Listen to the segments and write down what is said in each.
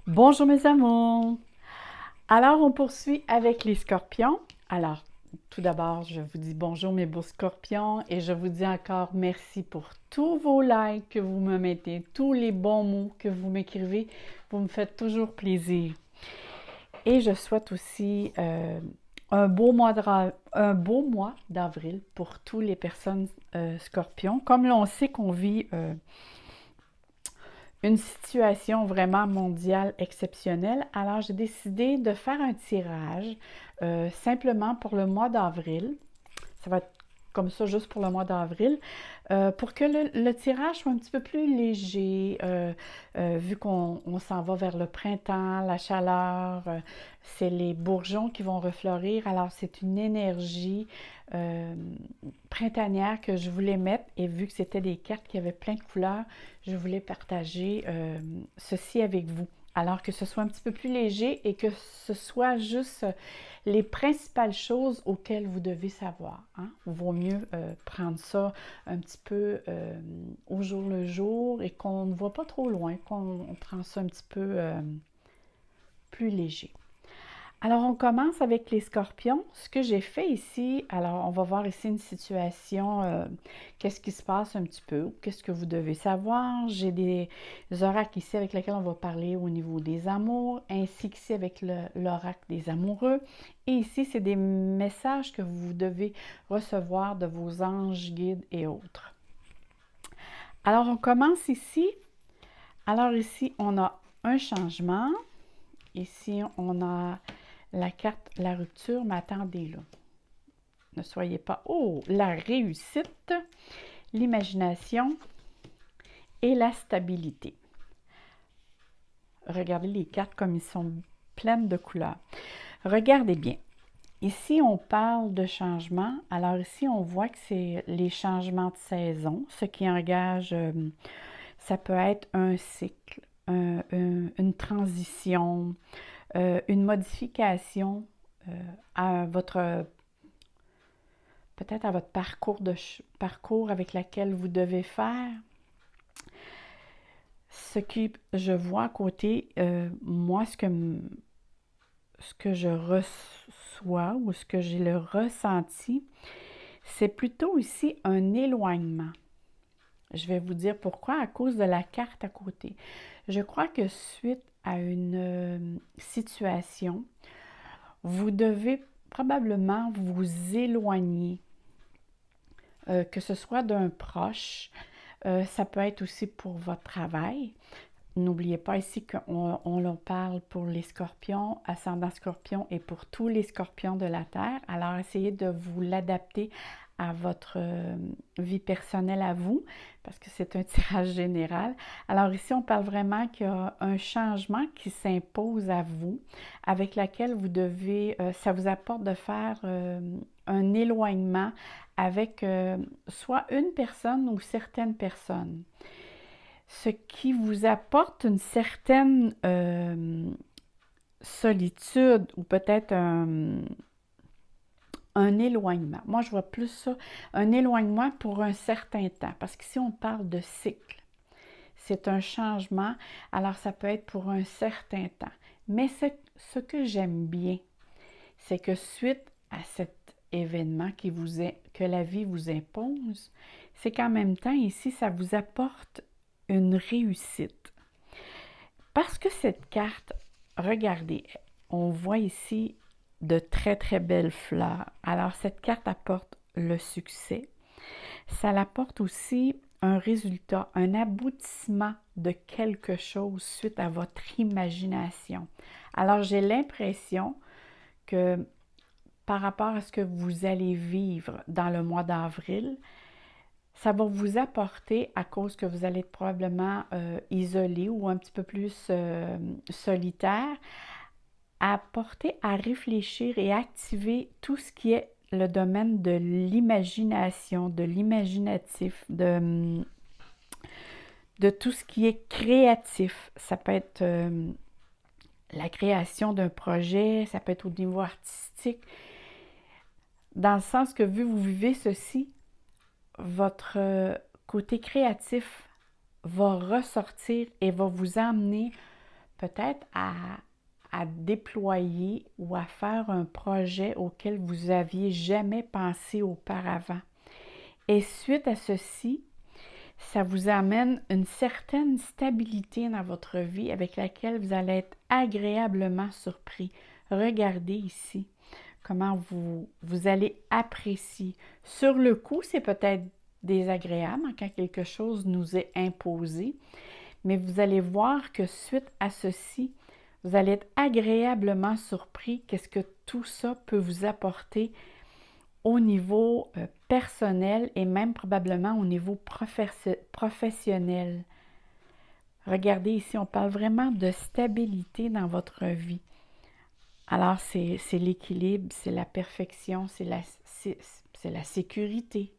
Bonjour mes amours! Alors, on poursuit avec les scorpions. Alors, tout d'abord, je vous dis bonjour mes beaux scorpions et je vous dis encore merci pour tous vos likes que vous me mettez, tous les bons mots que vous m'écrivez. Vous me faites toujours plaisir. Et je souhaite aussi un beau mois d'avril pour toutes les personnes scorpions. Comme là, on sait qu'on vit une situation vraiment mondiale exceptionnelle. Alors, j'ai décidé de faire un tirage simplement pour le mois d'avril. Ça va être comme ça juste pour le mois d'avril, pour que le tirage soit un petit peu plus léger, vu qu'on s'en va vers le printemps, la chaleur, c'est les bourgeons qui vont refleurir, alors c'est une énergie euh, printanière que je voulais mettre, et vu que c'était des cartes qui avaient plein de couleurs, je voulais partager ceci avec vous. Alors que ce soit un petit peu plus léger et que ce soit juste les principales choses auxquelles vous devez savoir. Hein? Il vaut mieux prendre ça un petit peu au jour le jour et qu'on ne voit pas trop loin, qu'on prend ça un petit peu plus léger. Alors, on commence avec les scorpions. Ce que j'ai fait ici, alors on va voir ici une situation, qu'est-ce qui se passe un petit peu, qu'est-ce que vous devez savoir. J'ai des oracles ici avec lesquels on va parler au niveau des amours, ainsi qu'ici avec l'oracle des amoureux. Et ici, c'est des messages que vous devez recevoir de vos anges, guides et autres. Alors, on commence ici. Alors ici, on a un changement. Ici, on a la carte, la rupture, mais attendez là. Ne soyez pas... Oh, la réussite, l'imagination et la stabilité. Regardez les cartes comme ils sont pleines de couleurs. Regardez bien. Ici, on parle de changement. Alors ici, on voit que c'est les changements de saison, ce qui engage, ça peut être un cycle, une transition, une modification à votre peut-être à votre parcours avec laquelle vous devez faire. Ce que je vois à côté, moi, ce que je reçois ou ce que j'ai le ressenti, c'est plutôt ici un éloignement. Je vais vous dire pourquoi, à cause de la carte à côté. Je crois que suite à une situation, vous devez probablement vous éloigner, que ce soit d'un proche, ça peut être aussi pour votre travail. N'oubliez pas ici qu'on en parle pour les scorpions, ascendant scorpion et pour tous les scorpions de la Terre. Alors, essayez de vous l'adapter à votre vie personnelle à vous, parce que c'est un tirage général. Alors ici, on parle vraiment qu'il y a un changement qui s'impose à vous, avec laquelle vous devez, ça vous apporte de faire un éloignement avec soit une personne ou certaines personnes, ce qui vous apporte une certaine solitude ou peut-être un éloignement. Moi, je vois plus ça, un éloignement pour un certain temps, parce qu'ici, on parle de cycle. C'est un changement, alors ça peut être pour un certain temps. Mais ce que j'aime bien, c'est que suite à cet événement que la vie vous impose, c'est qu'en même temps, ici, ça vous apporte une réussite. Parce que cette carte, regardez, on voit ici de très très belles fleurs. Alors cette carte apporte le succès. Ça apporte aussi un résultat, un aboutissement de quelque chose suite à votre imagination. Alors j'ai l'impression que par rapport à ce que vous allez vivre dans le mois d'avril, ça va vous apporter, à cause que vous allez être probablement isolé ou un petit peu plus solitaire, à porter à réfléchir et activer tout ce qui est le domaine de l'imagination, de l'imaginatif, de tout ce qui est créatif. Ça peut être la création d'un projet, ça peut être au niveau artistique, dans le sens que vu que vous vivez ceci, votre côté créatif va ressortir et va vous amener peut-être à déployer ou à faire un projet auquel vous n'aviez jamais pensé auparavant. Et suite à ceci, ça vous amène une certaine stabilité dans votre vie avec laquelle vous allez être agréablement surpris. Regardez ici comment vous allez apprécier. Sur le coup, c'est peut-être désagréable quand quelque chose nous est imposé, mais vous allez voir que suite à ceci, vous allez être agréablement surpris qu'est-ce que tout ça peut vous apporter au niveau personnel et même probablement au niveau professionnel. Regardez ici, on parle vraiment de stabilité dans votre vie. Alors, c'est l'équilibre, c'est la perfection, c'est la sécurité.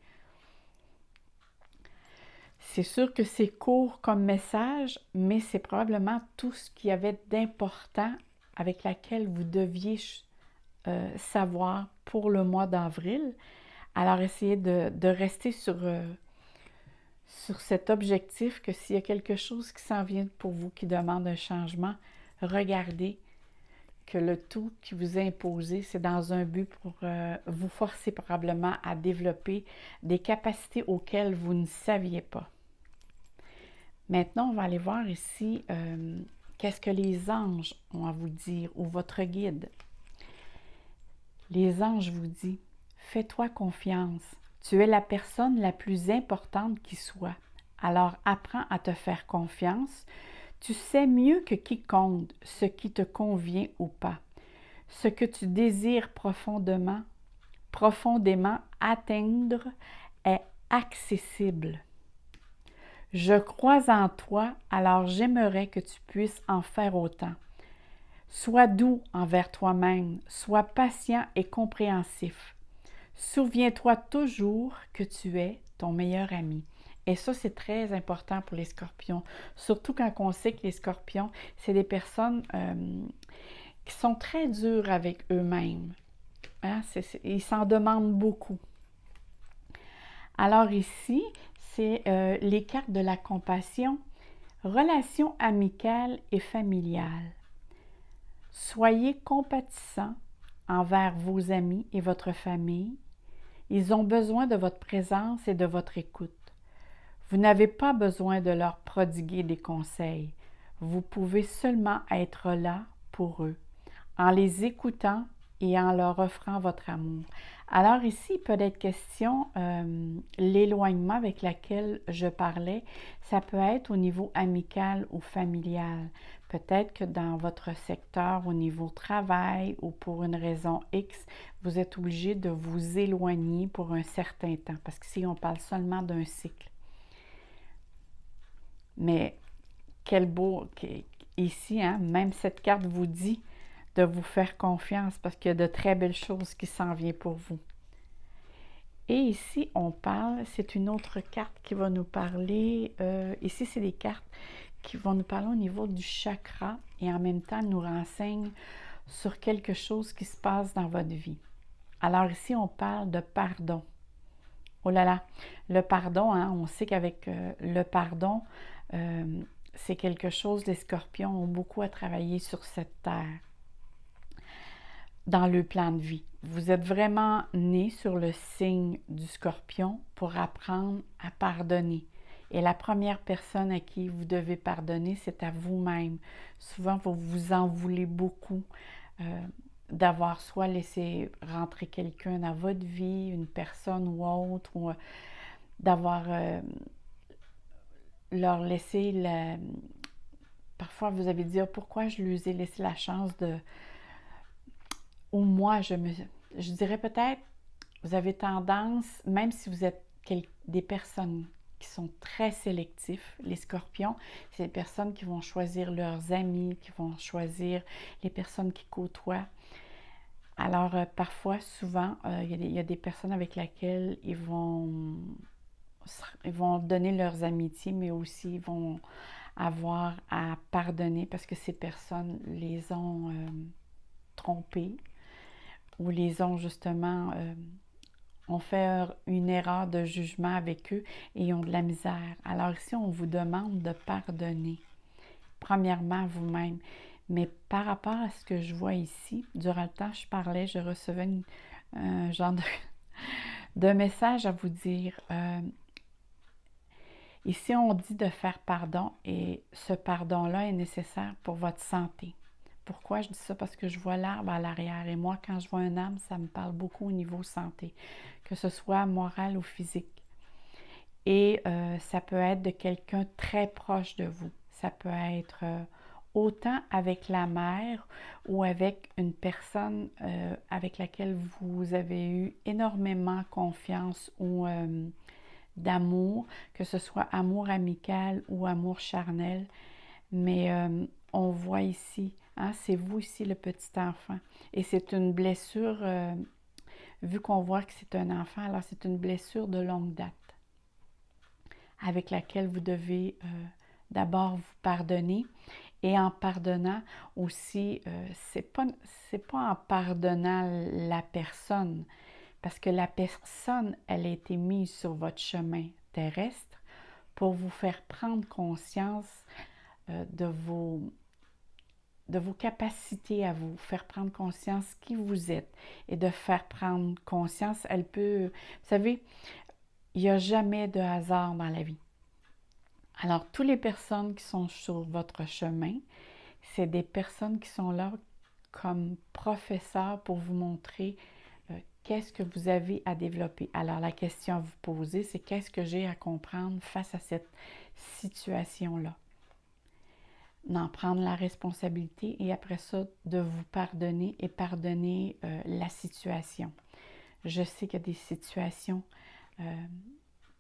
C'est sûr que c'est court comme message, mais c'est probablement tout ce qu'il y avait d'important avec laquelle vous deviez savoir pour le mois d'avril. Alors, essayez de rester sur cet objectif que s'il y a quelque chose qui s'en vient pour vous, qui demande un changement, regardez que le tout qui vous est imposé, c'est dans un but pour vous forcer probablement à développer des capacités auxquelles vous ne saviez pas. Maintenant, on va aller voir ici qu'est-ce que les anges ont à vous dire ou votre guide. Les anges vous disent, fais-toi confiance. Tu es la personne la plus importante qui soit. Alors apprends à te faire confiance. Tu sais mieux que quiconque ce qui te convient ou pas. Ce que tu désires profondément atteindre est accessible. Je crois en toi, alors j'aimerais que tu puisses en faire autant. Sois doux envers toi-même, sois patient et compréhensif. Souviens-toi toujours que tu es ton meilleur ami. Et ça, c'est très important pour les scorpions, surtout quand on sait que les scorpions, c'est des personnes qui sont très dures avec eux-mêmes. Hein? Ils s'en demandent beaucoup. Alors ici, c'est les cartes de la compassion, relations amicales et familiales. Soyez compatissants envers vos amis et votre famille. Ils ont besoin de votre présence et de votre écoute. Vous n'avez pas besoin de leur prodiguer des conseils. Vous pouvez seulement être là pour eux, en les écoutant et en leur offrant votre amour. Alors ici, il peut être question, l'éloignement avec lequel je parlais, ça peut être au niveau amical ou familial. Peut-être que dans votre secteur, au niveau travail ou pour une raison X, vous êtes obligé de vous éloigner pour un certain temps, parce qu'ici, on parle seulement d'un cycle. Mais quel beau, ici, hein, même cette carte vous dit de vous faire confiance parce qu'il y a de très belles choses qui s'en viennent pour vous. Et ici, on parle, c'est une autre carte qui va nous parler, ici, c'est des cartes qui vont nous parler au niveau du chakra et en même temps nous renseignent sur quelque chose qui se passe dans votre vie. Alors ici, on parle de pardon. Oh là là, le pardon, hein, on sait qu'avec le pardon, c'est quelque chose, les scorpions ont beaucoup à travailler sur cette terre, dans le plan de vie. Vous êtes vraiment né sur le signe du scorpion pour apprendre à pardonner. Et la première personne à qui vous devez pardonner, c'est à vous-même. Souvent, vous vous en voulez beaucoup d'avoir soit laissé rentrer quelqu'un dans votre vie, une personne ou autre, ou d'avoir leur laissé Parfois, vous avez dit, pourquoi je lui ai laissé la chance de... Ou moi, je dirais peut-être, vous avez tendance, même si vous êtes des personnes qui sont très sélectifs, les scorpions, c'est des personnes qui vont choisir leurs amis, qui vont choisir les personnes qui côtoient. Alors, parfois, souvent, il y a des personnes avec lesquelles ils vont donner leurs amitiés, mais aussi ils vont avoir à pardonner parce que ces personnes les ont trompés ou les ont justement ont fait une erreur de jugement avec eux et ils ont de la misère. Alors ici, on vous demande de pardonner. premièrement à vous-même. Mais par rapport à ce que je vois ici, durant le temps que je parlais, je recevais un genre de message à vous dire. Ici, on dit de faire pardon et ce pardon-là est nécessaire pour votre santé. Pourquoi je dis ça? Parce que je vois l'arbre à l'arrière et moi, quand je vois un arbre, ça me parle beaucoup au niveau santé, que ce soit moral ou physique. Et ça peut être de quelqu'un très proche de vous. Ça peut être autant avec la mère ou avec une personne avec laquelle vous avez eu énormément confiance ou d'amour, que ce soit amour amical ou amour charnel. Mais on voit ici, hein, c'est vous ici le petit enfant. Et c'est une blessure, vu qu'on voit que c'est un enfant, alors c'est une blessure de longue date avec laquelle vous devez d'abord vous pardonner. Et en pardonnant aussi, c'est pas en pardonnant la personne, parce que la personne, elle a été mise sur votre chemin terrestre pour vous faire prendre conscience de vos capacités à vous, faire prendre conscience qui vous êtes et de faire prendre conscience, elle peut, vous savez, il n'y a jamais de hasard dans la vie. Alors, toutes les personnes qui sont sur votre chemin, c'est des personnes qui sont là comme professeurs pour vous montrer qu'est-ce que vous avez à développer. Alors, la question à vous poser, c'est qu'est-ce que j'ai à comprendre face à cette situation-là? D'en prendre la responsabilité et après ça, de vous pardonner et pardonner la situation. Je sais qu'il y a des situations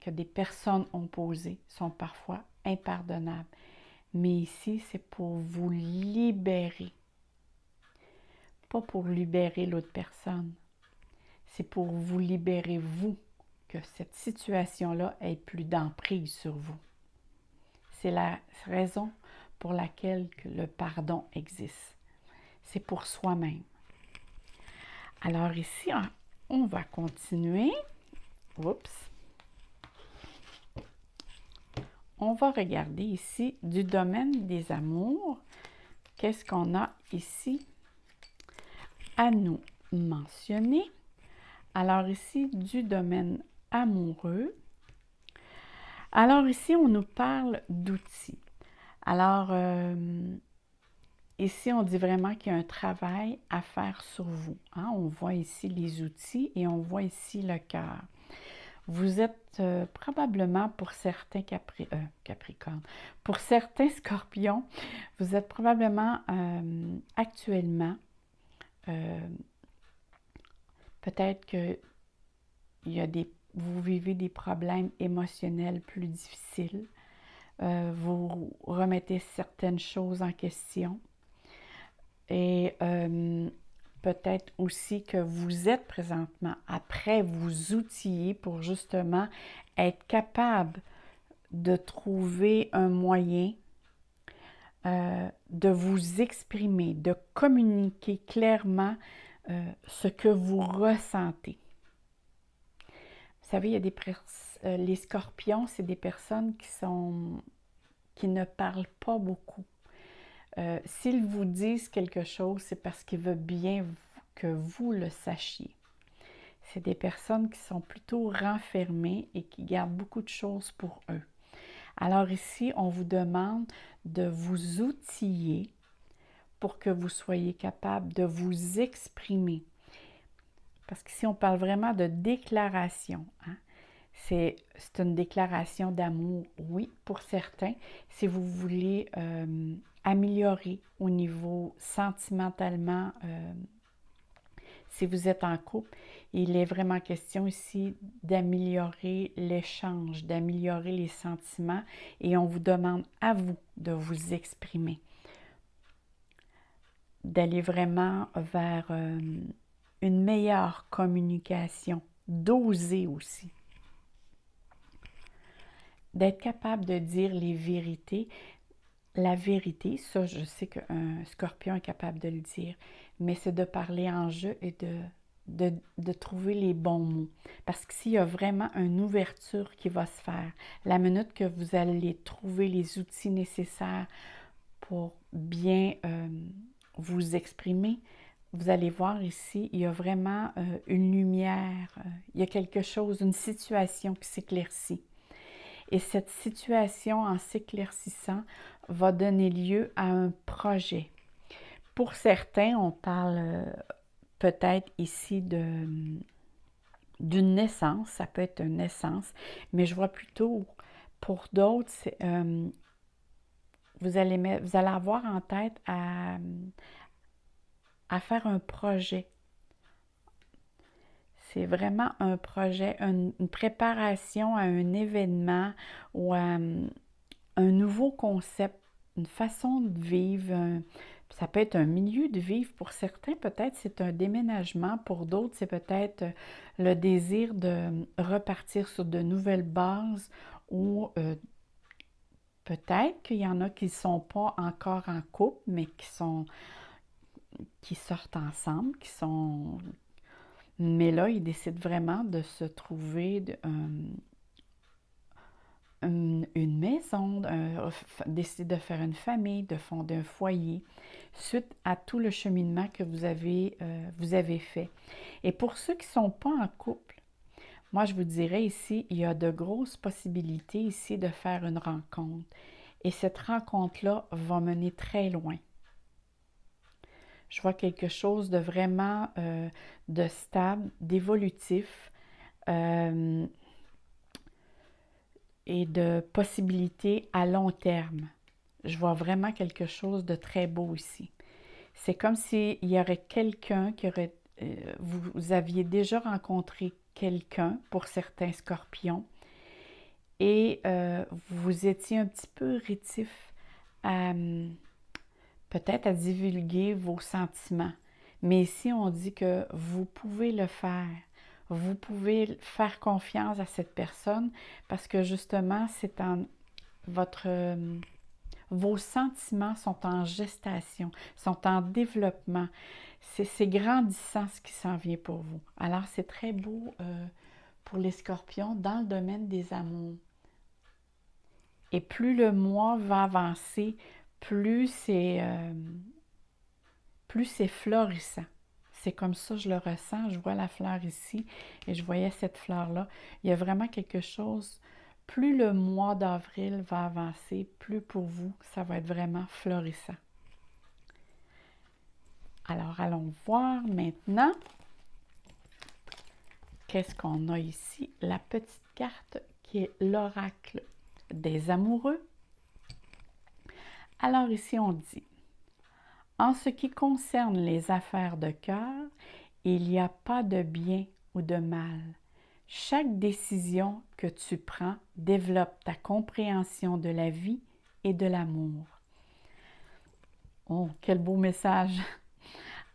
que des personnes ont posées sont parfois impardonnables. Mais ici, c'est pour vous libérer. Pas pour libérer l'autre personne. C'est pour vous libérer, vous, que cette situation-là ait plus d'emprise sur vous. C'est la raison pour laquelle le pardon existe. C'est pour soi-même. Alors ici, on va continuer. Oups. On va regarder ici du domaine des amours. Qu'est-ce qu'on a ici à nous mentionner? Alors ici, du domaine amoureux. Alors ici, on nous parle d'outils. Alors, ici, on dit vraiment qu'il y a un travail à faire sur vous. Hein? On voit ici les outils et on voit ici le cœur. Vous êtes probablement, pour certains Capricornes, pour certains Scorpions, vous êtes probablement actuellement, peut-être que vous vivez des problèmes émotionnels plus difficiles. Vous remettez certaines choses en question. Et peut-être aussi que vous êtes présentement après vous outiller pour justement être capable de trouver un moyen de vous exprimer, de communiquer clairement ce que vous ressentez. Vous savez, il y a les scorpions, c'est des personnes qui ne parlent pas beaucoup. S'ils vous disent quelque chose, c'est parce qu'ils veulent bien que vous le sachiez. C'est des personnes qui sont plutôt renfermées et qui gardent beaucoup de choses pour eux. Alors ici, on vous demande de vous outiller pour que vous soyez capable de vous exprimer. Parce qu'ici, on parle vraiment de déclaration. Hein? C'est une déclaration d'amour, oui, pour certains. Si vous voulez améliorer au niveau sentimentalement, si vous êtes en couple, il est vraiment question ici d'améliorer l'échange, d'améliorer les sentiments et on vous demande à vous de vous exprimer, d'aller vraiment vers une meilleure communication, d'oser aussi. D'être capable de dire les vérités. La vérité, ça, je sais qu'un scorpion est capable de le dire, mais c'est de parler en jeu et de trouver les bons mots. Parce qu'ici, il y a vraiment une ouverture qui va se faire. La minute que vous allez trouver les outils nécessaires pour bien vous exprimer. Vous allez voir ici, il y a vraiment une lumière, il y a quelque chose, une situation qui s'éclaircit. Et cette situation, en s'éclaircissant, va donner lieu à un projet. Pour certains, on parle peut-être ici d'une naissance, ça peut être une naissance, mais je vois plutôt, pour d'autres, vous allez avoir en tête à faire un projet. C'est vraiment un projet, une préparation à un événement ou à un nouveau concept, une façon de vivre. Ça peut être un milieu de vivre. Pour certains, peut-être c'est un déménagement. Pour d'autres, c'est peut-être le désir de repartir sur de nouvelles bases ou peut-être qu'il y en a qui ne sont pas encore en couple, mais qui sortent ensemble, mais là, ils décident vraiment de se trouver une maison, décider de faire une famille, de fonder un foyer, suite à tout le cheminement que vous avez fait. Et pour ceux qui ne sont pas en couple, moi, je vous dirais ici, il y a de grosses possibilités ici de faire une rencontre. Et cette rencontre-là va mener très loin. Je vois quelque chose de vraiment de stable, d'évolutif et de possibilités à long terme. Je vois vraiment quelque chose de très beau ici. C'est comme s'il y aurait quelqu'un qui aurait... vous aviez déjà rencontré quelqu'un pour certains scorpions et vous étiez un petit peu rétif à peut-être à divulguer vos sentiments. Mais ici, on dit que vous pouvez le faire. Vous pouvez faire confiance à cette personne parce que justement, vos sentiments sont en gestation, sont en développement. C'est grandissant ce qui s'en vient pour vous. Alors, c'est très beau pour les scorpions dans le domaine des amours. Et plus le mois va avancer, plus c'est florissant. C'est comme ça, je le ressens. Je vois la fleur ici et je voyais cette fleur-là. Il y a vraiment quelque chose. Plus le mois d'avril va avancer, plus pour vous, ça va être vraiment florissant. Alors, allons voir maintenant. Qu'est-ce qu'on a ici? La petite carte qui est l'oracle des amoureux. Alors ici, on dit: en ce qui concerne les affaires de cœur, il n'y a pas de bien ou de mal. Chaque décision que tu prends développe ta compréhension de la vie et de l'amour. Oh, quel beau message!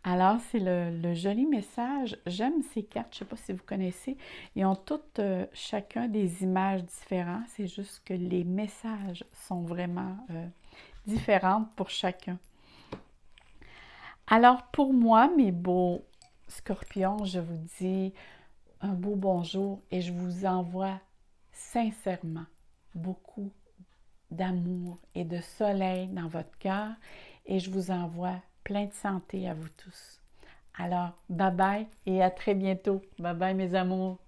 Alors, c'est le joli message. J'aime ces cartes, je ne sais pas si vous connaissez. Ils ont toutes chacun des images différentes. C'est juste que les messages sont vraiment différents pour chacun. Alors, pour moi, mes beaux scorpions, je vous dis un beau bonjour et je vous envoie sincèrement beaucoup d'amour et de soleil dans votre cœur et je vous envoie plein de santé à vous tous. Alors, bye bye et à très bientôt. Bye bye mes amours.